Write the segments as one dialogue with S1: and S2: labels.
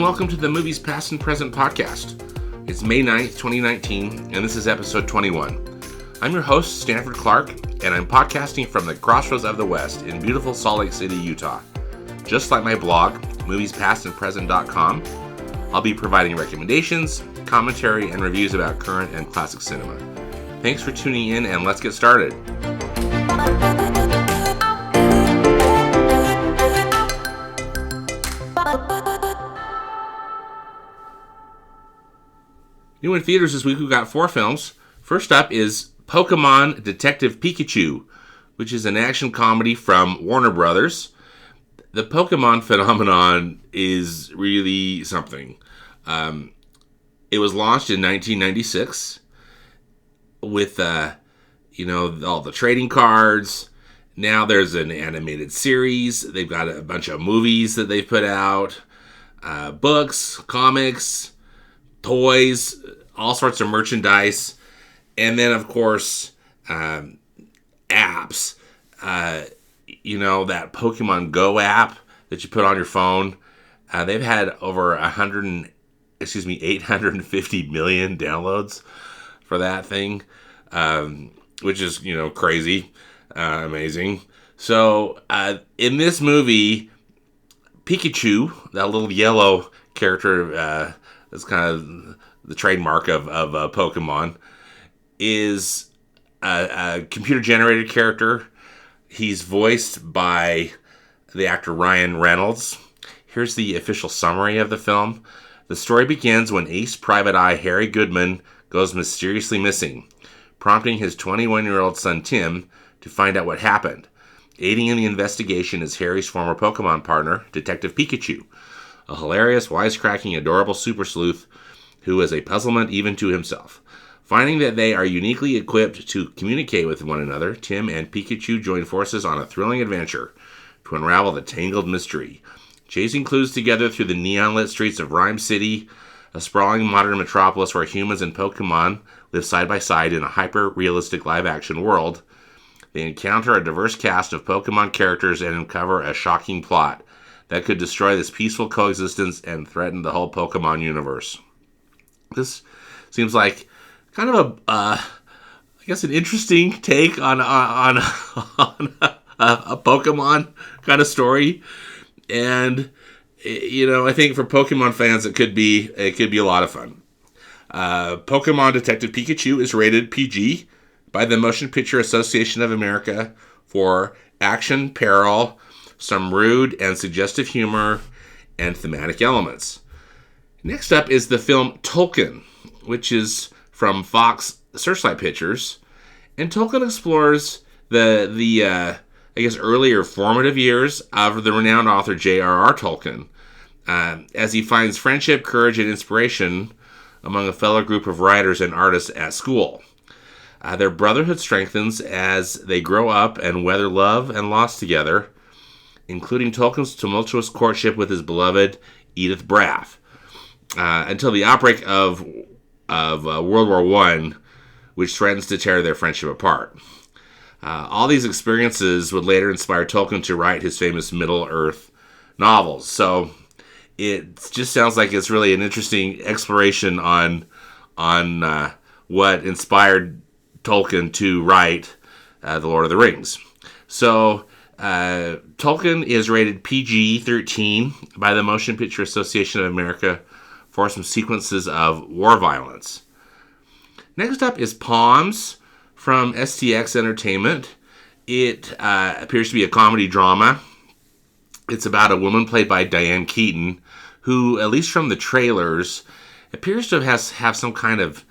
S1: welcome to the Movies Past and Present podcast. It's May 9th, 2019, and this is episode 21. I'm your host, Stanford Clark, and I'm podcasting from the crossroads of the West in beautiful Salt Lake City, Utah. Just like my blog, moviespastandpresent.com, I'll be providing recommendations, commentary, and reviews about current and classic cinema. Thanks for tuning in, and let's get started. New in theaters this week, we've got 4 films. First up is Pokémon Detective Pikachu, which is an action comedy from Warner Brothers. The Pokemon phenomenon is really something. It was launched in 1996 with, all the trading cards. Now there's an animated series. They've got a bunch of movies that they've put out, books, comics, toys, all sorts of merchandise, and then, of course, apps. That Pokemon Go app that you put on your phone. They've had over 850 million downloads for that thing, which is, crazy, amazing. So, in this movie, Pikachu, that little yellow character, that's kind of the trademark of Pokemon, is a computer-generated character. He's voiced by the actor Ryan Reynolds. Here's the official summary of the film. The story begins when ace private eye Harry Goodman goes mysteriously missing, prompting his 21-year-old son Tim to find out what happened. Aiding in the investigation is Harry's former Pokemon partner, Detective Pikachu, a hilarious, wisecracking, adorable super sleuth who is a puzzlement even to himself. Finding that they are uniquely equipped to communicate with one another, Tim and Pikachu join forces on a thrilling adventure to unravel the tangled mystery. Chasing clues together through the neon-lit streets of Rhyme City, a sprawling modern metropolis where humans and Pokemon live side by side in a hyper-realistic live-action world, they encounter a diverse cast of Pokemon characters and uncover a shocking plot that could destroy this peaceful coexistence and threaten the whole Pokemon universe. This seems like kind of an interesting take on a Pokemon kind of story, and I think for Pokemon fans it could be a lot of fun. Pokemon Detective Pikachu is rated PG by the Motion Picture Association of America for action, peril, some rude and suggestive humor, and thematic elements. Next up is the film Tolkien, which is from Fox Searchlight Pictures, and Tolkien explores the earlier formative years of the renowned author J.R.R. Tolkien, as he finds friendship, courage, and inspiration among a fellow group of writers and artists at school. Their brotherhood strengthens as they grow up and weather love and loss together, including Tolkien's tumultuous courtship with his beloved Edith Braff, until the outbreak of World War I, which threatens to tear their friendship apart. All these experiences would later inspire Tolkien to write his famous Middle-earth novels. So it just sounds like it's really an interesting exploration on what inspired Tolkien to write The Lord of the Rings. So Tolkien is rated PG-13 by the Motion Picture Association of America for some sequences of war violence. Next up is POMS from STX Entertainment. It appears to be a comedy drama. It's about a woman played by Diane Keaton, who, at least from the trailers, appears to have some kind of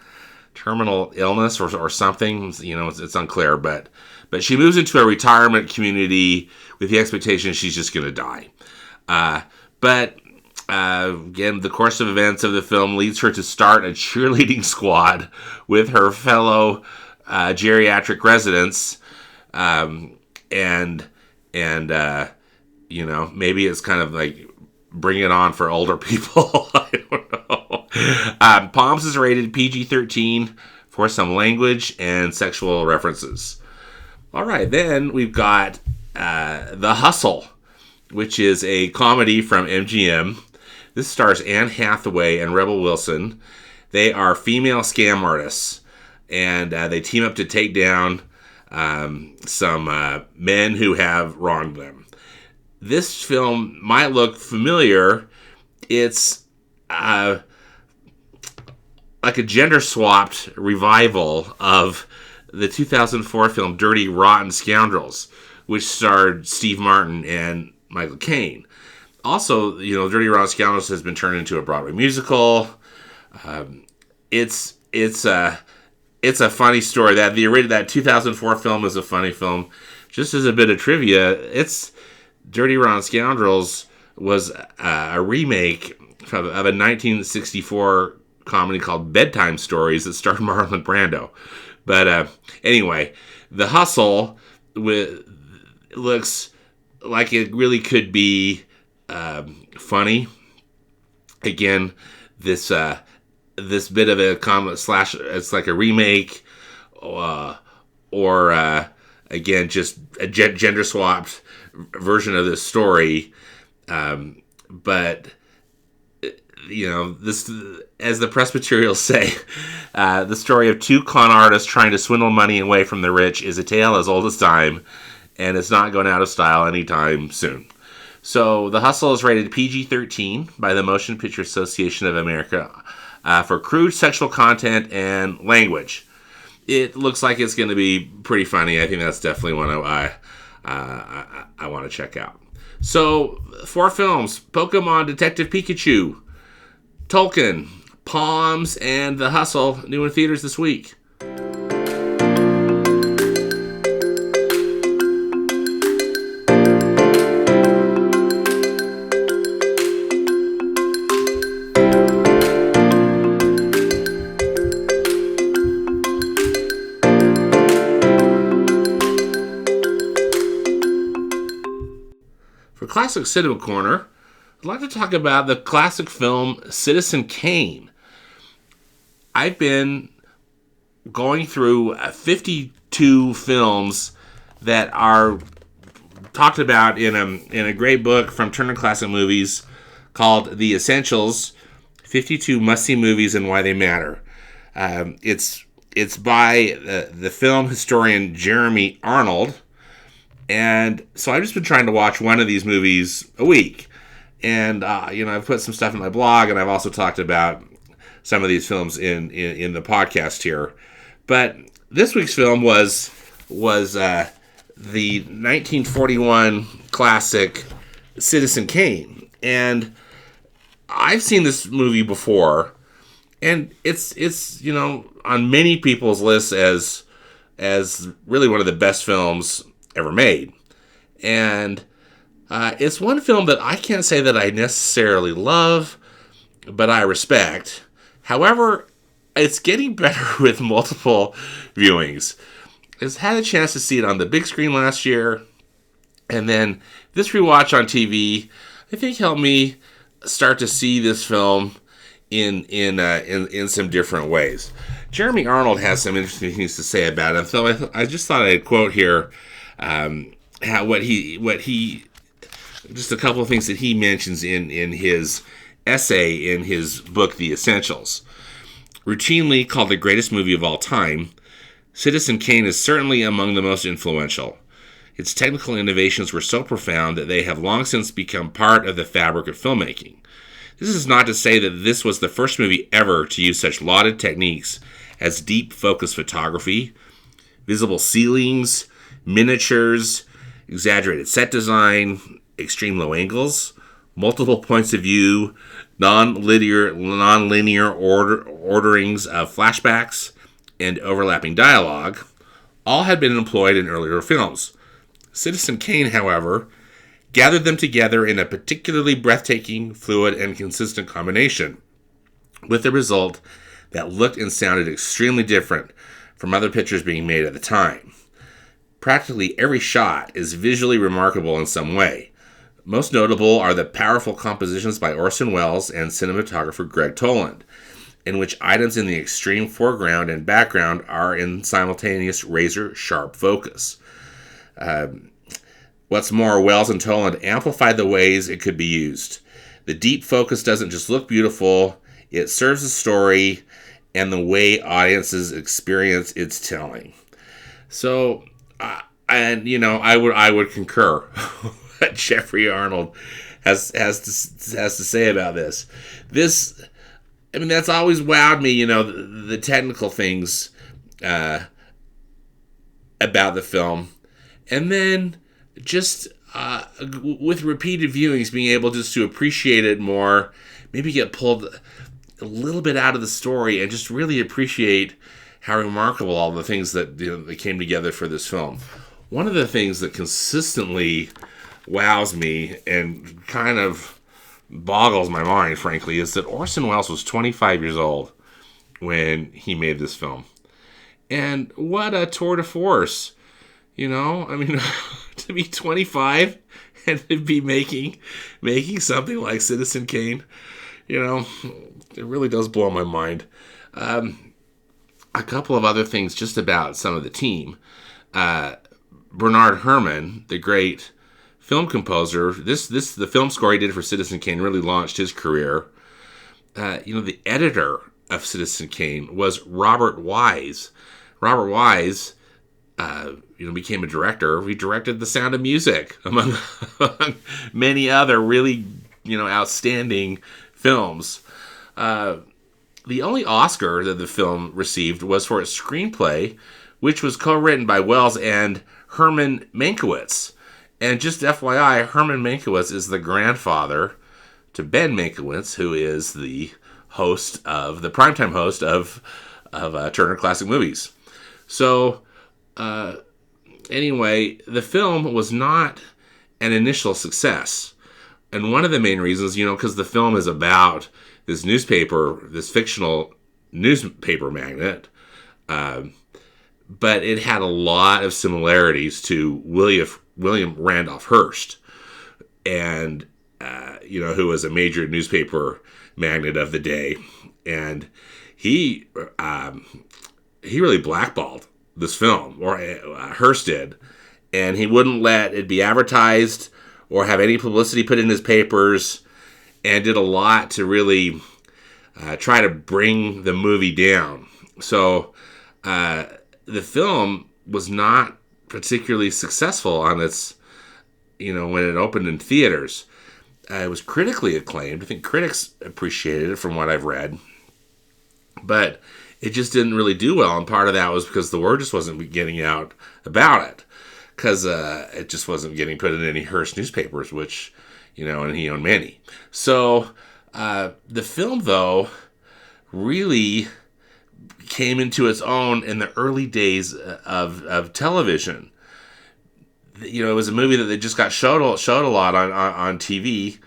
S1: terminal illness or something. It's unclear, but she moves into a retirement community with the expectation she's just going to die. Again, the course of events of the film leads her to start a cheerleading squad with her fellow geriatric residents, maybe it's kind of like bring it on for older people. I don't know. POMS is rated PG-13 for some language and sexual references. All right, then we've got The Hustle, which is a comedy from MGM. This stars Anne Hathaway and Rebel Wilson. They are female scam artists, and they team up to take down some men who have wronged them. This film might look familiar. It's like a gender-swapped revival of the 2004 film Dirty Rotten Scoundrels, which starred Steve Martin and Michael Caine. Also, Dirty Rotten Scoundrels has been turned into a Broadway musical. It's a funny story. That 2004 film is a funny film. Just as a bit of trivia, Dirty Rotten Scoundrels was a remake of a 1964 comedy called Bedtime Stories that starred Marlon Brando. But anyway, The Hustle looks like it really could be funny. Again, this bit of a comedy slash, it's like a remake, or again, just a gender swapped version of this story. But this, as the press materials say, the story of two con artists trying to swindle money away from the rich is a tale as old as time, and it's not going out of style anytime soon. So, The Hustle is rated PG-13 by the Motion Picture Association of America for crude sexual content and language. It looks like it's going to be pretty funny. I think that's definitely one I want to check out. So, 4 films: Pokemon, Detective Pikachu, Tolkien, POMS, and The Hustle, new in theaters this week. For Classic Cinema Corner, I'd like to talk about the classic film Citizen Kane. I've been going through 52 films that are talked about in a great book from Turner Classic Movies called The Essentials: 52 Must-See Movies and Why They Matter. It's by the film historian Jeremy Arnold. And so I've just been trying to watch one of these movies a week. And, I've put some stuff in my blog, and I've also talked about some of these films in the podcast here. But this week's film was the 1941 classic Citizen Kane. And I've seen this movie before, and it's on many people's lists as really one of the best films ever made. And it's one film that I can't say that I necessarily love, but I respect. However, it's getting better with multiple viewings. I've had a chance to see it on the big screen last year, and then this rewatch on TV, I think, helped me start to see this film in some different ways. Jeremy Arnold has some interesting things to say about it, so I just thought I'd quote here just a couple of things that he mentions in his essay in his book, The Essentials. Routinely called the greatest movie of all time, Citizen Kane is certainly among the most influential. Its technical innovations were so profound that they have long since become part of the fabric of filmmaking. This is not to say that this was the first movie ever to use such lauded techniques as deep focus photography, visible ceilings, miniatures, exaggerated set design, extreme low angles, multiple points of view, non-linear orderings of flashbacks, and overlapping dialogue, all had been employed in earlier films. Citizen Kane, however, gathered them together in a particularly breathtaking, fluid, and consistent combination, with a result that looked and sounded extremely different from other pictures being made at the time. Practically every shot is visually remarkable in some way. Most notable are the powerful compositions by Orson Welles and cinematographer Greg Toland, in which items in the extreme foreground and background are in simultaneous razor-sharp focus. What's more, Welles and Toland amplified the ways it could be used. The deep focus doesn't just look beautiful, it serves the story and the way audiences experience its telling. So, I would concur what Jeffrey Arnold has to say about this. That's always wowed me. The technical things about the film, and then just with repeated viewings, being able just to appreciate it more, maybe get pulled a little bit out of the story, and just really appreciate how remarkable all the things that that came together for this film. One of the things that consistently wows me and kind of boggles my mind, frankly, is that Orson Welles was 25 years old when he made this film. And what a tour de force, to be 25 and to be making something like Citizen Kane, it really does blow my mind. A couple of other things just about some of the team. Bernard Herrmann, the great film composer, the film score he did for Citizen Kane really launched his career. The editor of Citizen Kane was Robert Wise. Robert Wise, became a director. He directed The Sound of Music, among many other really, outstanding films. The only Oscar that the film received was for its screenplay, which was co-written by Welles and Herman Mankiewicz. And just FYI, Herman Mankiewicz is the grandfather to Ben Mankiewicz, who is the primetime host of Turner Classic Movies. So, anyway, the film was not an initial success. And one of the main reasons, because the film is about this fictional newspaper magnate, but it had a lot of similarities to William Randolph Hearst, and who was a major newspaper magnate of the day, and he really blackballed this film, or Hearst did, and he wouldn't let it be advertised or have any publicity put in his papers, and did a lot to really try to bring the movie down. So the film was not particularly successful on its, when it opened in theaters. It was critically acclaimed. I think critics appreciated it from what I've read. But it just didn't really do well, and part of that was because the word just wasn't getting out about it. Because it just wasn't getting put in any Hearst newspapers, which, and he owned many. So the film, though, really came into its own in the early days of television. It was a movie that they just got showed a lot on TV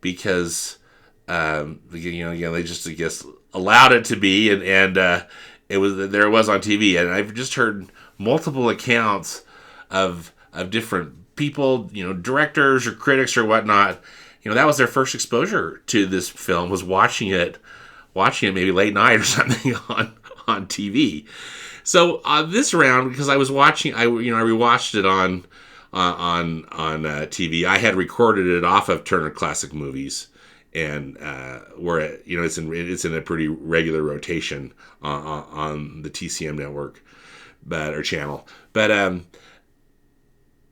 S1: because, they just, I guess, allowed it to be, and it was on TV. And I've just heard multiple accounts of different people, directors or critics or whatnot. That was their first exposure to this film, was watching it maybe late night or something on TV. So this round, because I was watching, I rewatched it on TV. I had recorded it off of Turner Classic Movies, and where it's in a pretty regular rotation on the TCM network, or channel. But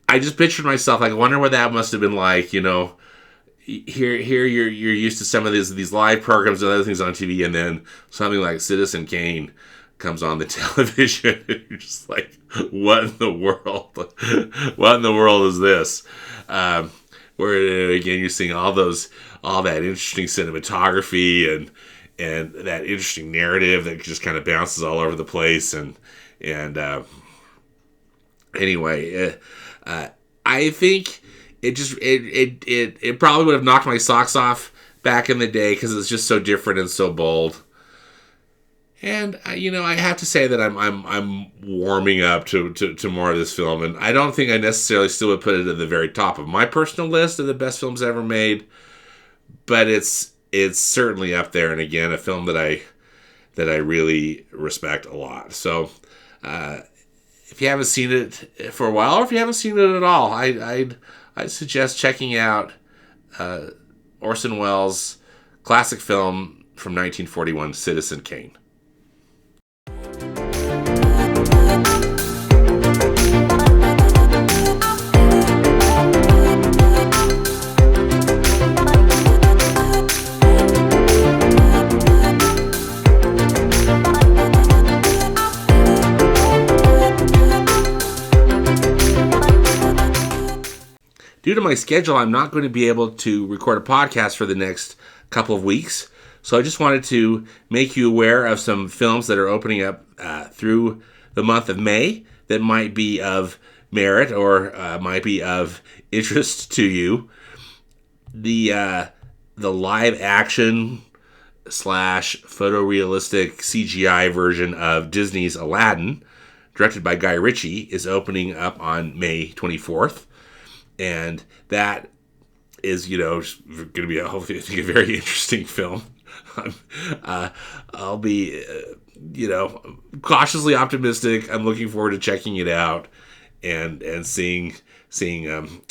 S1: I just pictured myself, I wonder what that must have been like. Here you're used to some of these live programs and other things on TV, and then something like Citizen Kane comes on the television. You're just like, what in the world? What in the world is this? Where again, you're seeing all that interesting cinematography and that interesting narrative that just kind of bounces all over the place. And anyway, I think it probably would have knocked my socks off back in the day because it's just so different and so bold. And I have to say that I'm warming up to more of this film, and I don't think I necessarily still would put it at the very top of my personal list of the best films ever made, but it's certainly up there. And again, a film that I really respect a lot. So if you haven't seen it for a while, or if you haven't seen it at all, I'd suggest checking out Orson Welles' classic film from 1941, Citizen Kane. Due to my schedule, I'm not going to be able to record a podcast for the next couple of weeks. So I just wanted to make you aware of some films that are opening up through the month of May that might be of merit or might be of interest to you. The live action / photorealistic CGI version of Disney's Aladdin, directed by Guy Ritchie, is opening up on May 24th. And that is, going to be, hopefully, I think, a very interesting film. I'll be, cautiously optimistic. I'm looking forward to checking it out and seeing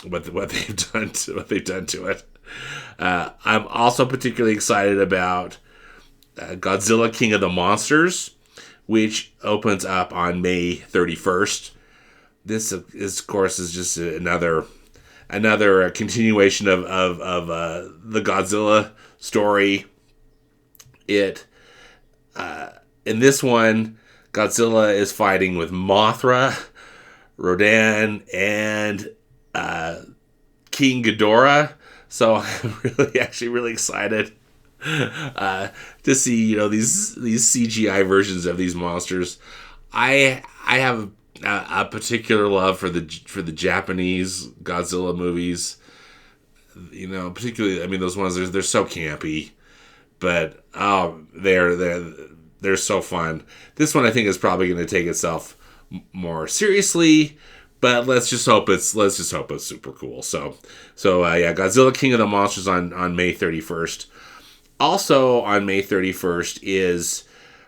S1: what they've done to it. I'm also particularly excited about Godzilla, King of the Monsters, which opens up on May 31st. This, of course, is just another continuation of the Godzilla story. In this one, Godzilla is fighting with Mothra, Rodan, and King Ghidorah. So I'm really excited to see these CGI versions of these monsters. I have a particular love for the Japanese Godzilla movies, particularly, those ones, they're so campy, but they're so fun. This one I think is probably going to take itself more seriously, but let's just hope it's super cool. So Godzilla, King of the Monsters on May 31st. Also on May 31st is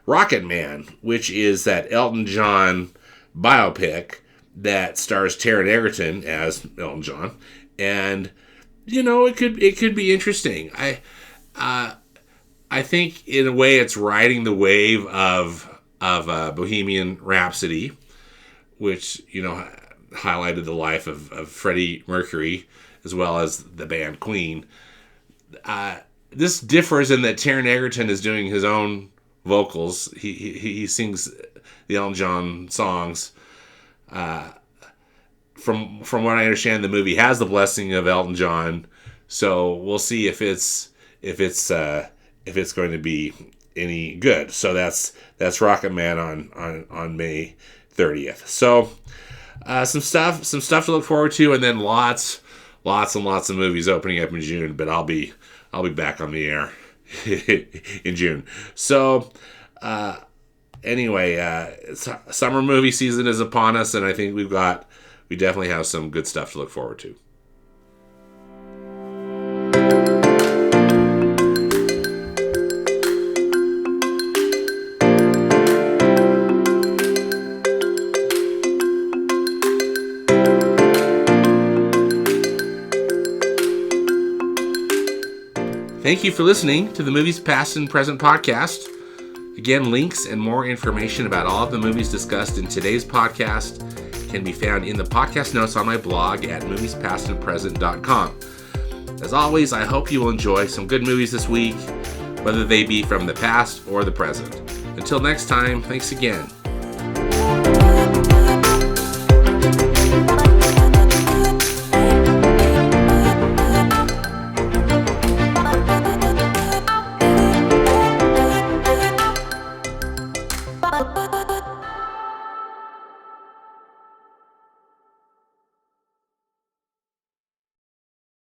S1: Rocketman, which is that Elton John biopic that stars Taron Egerton as Elton John, and it could be interesting. I think in a way it's riding the wave of Bohemian Rhapsody, which highlighted the life of Freddie Mercury as well as the band Queen. This differs in that Taron Egerton is doing his own vocals. He sings the Elton John songs. From what I understand, the movie has the blessing of Elton John, so we'll see if it's going to be any good. So that's Rocketman on May 30th. So some stuff to look forward to, and then lots and lots of movies opening up in June. But I'll be back on the air in June. So. Anyway, summer movie season is upon us, and I think we definitely have some good stuff to look forward to. Thank you for listening to the Movies Past and Present podcast. Again, links and more information about all of the movies discussed in today's podcast can be found in the podcast notes on my blog at moviespastandpresent.com. As always, I hope you will enjoy some good movies this week, whether they be from the past or the present. Until next time, thanks again.